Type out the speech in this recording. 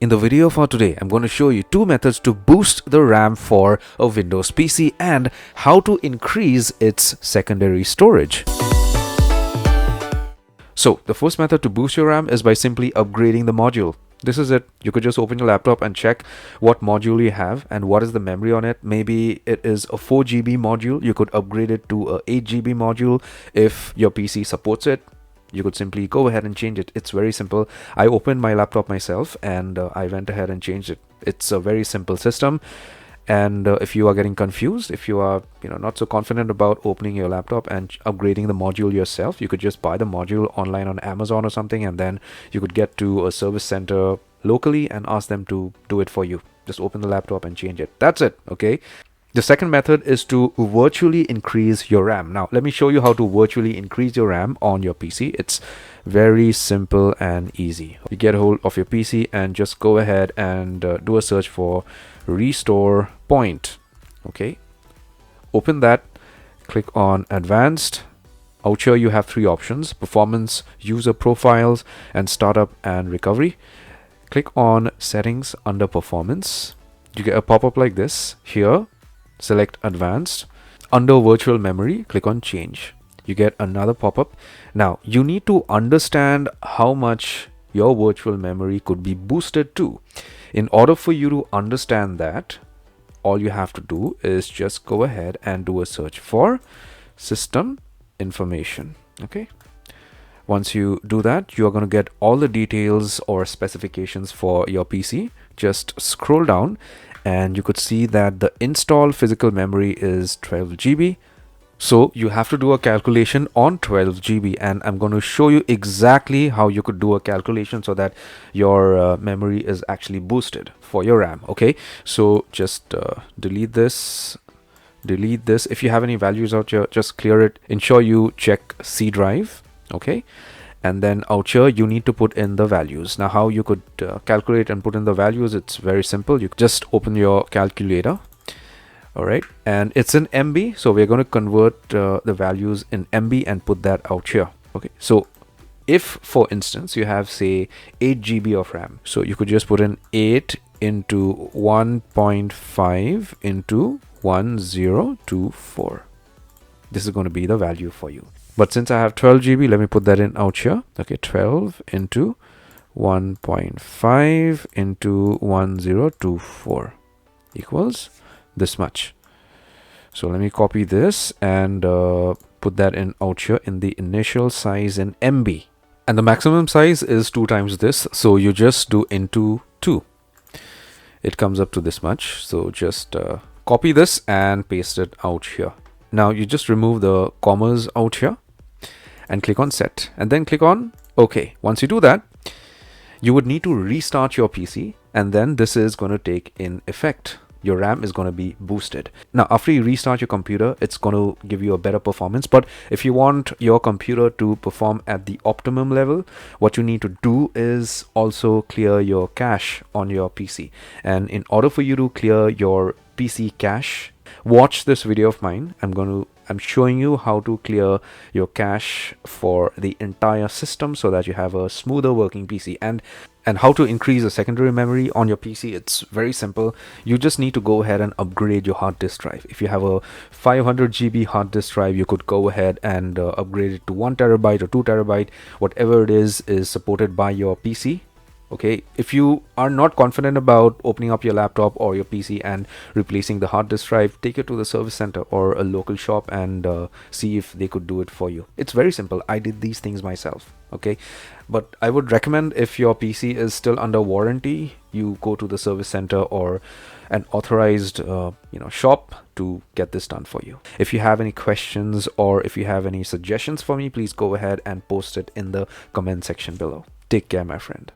In the video for today, I'm going to show you two methods to boost the RAM for a Windows PC and how to increase its secondary storage. So the first method to boost your RAM is by simply upgrading the module. This is it. You could just open your laptop and check what module you have and what is the memory on it. Maybe it is a 4 GB module. You could upgrade it to a 8 GB module if your PC supports it. You could simply go ahead and change it. It's very simple. I opened my laptop myself and I went ahead and changed it. It's a very simple system. And if you are getting confused, if you are not so confident about opening your laptop and upgrading the module yourself, you could just buy the module online on Amazon or something, and then you could get to a service center locally and ask them to do it for you. Just open the laptop and change it. That's it. Okay. The second method is to virtually increase your RAM. Now, let me show you how to virtually increase your RAM on your PC. It's very simple and easy. You get a hold of your PC and just go ahead and do a search for restore point. Okay. Open that, click on advanced. Out here you have three options: performance, user profiles, and startup and recovery. Click on settings under performance. You get a pop-up like this. Here, select advanced. Under virtual memory, click on change. You get another pop-up. Now you need to understand how much your virtual memory could be boosted to. In order for you to understand that, all you have to do is just go ahead and do a search for system information. Okay. Once you do that, you are going to get all the details or specifications for your PC. Just scroll down and you could see that the installed physical memory is 12 GB. So you have to do a calculation on 12 GB, and I'm going to show you exactly how you could do a calculation so that your memory is actually boosted for your RAM. Okay, so just delete this. If you have any values out here, just clear it. Ensure you check C drive. Okay, and then out here you need to put in the values. Now how you could calculate and put in the values, it's very simple. You just open your calculator. All right, and it's in MB, so we're going to convert the values in MB and put that out here. Okay, so if for instance you have say 8 GB of RAM, so you could just put in 8 into 1.5 into 1024. This is going to be the value for you. But since I have 12 GB, let me put that in out here. Okay, 12 into 1.5 into 1024 equals this much. So let me copy this and put that in out here in the initial size in MB. And the maximum size is 2 times this. So you just do into 2. It comes up to this much. So just copy this and paste it out here. Now you just remove the commas out here and click on set and then click on OK. Once you do that, you would need to restart your PC, and then this is going to take in effect. Your RAM is going to be boosted. Now after you restart your computer, it's going to give you a better performance. But if you want your computer to perform at the optimum level, what you need to do is also clear your cache on your PC. And in order for you to clear your PC cache, watch this video of mine. I'm showing you how to clear your cache for the entire system so that you have a smoother working PC. And how to increase the secondary memory on your PC, it's very simple. You just need to go ahead and upgrade your hard disk drive. If you have a 500 GB hard disk drive, you could go ahead and upgrade it to 1 terabyte or 2 terabyte, whatever it is supported by your PC. Okay, if you are not confident about opening up your laptop or your PC and replacing the hard disk drive, take it to the service center or a local shop and see if they could do it for you. It's very simple. I did these things myself. Okay, but I would recommend, if your PC is still under warranty, you go to the service center or an authorized shop to get this done for you. If you have any questions or if you have any suggestions for me, please go ahead and post it in the comment section below. Take care, my friend.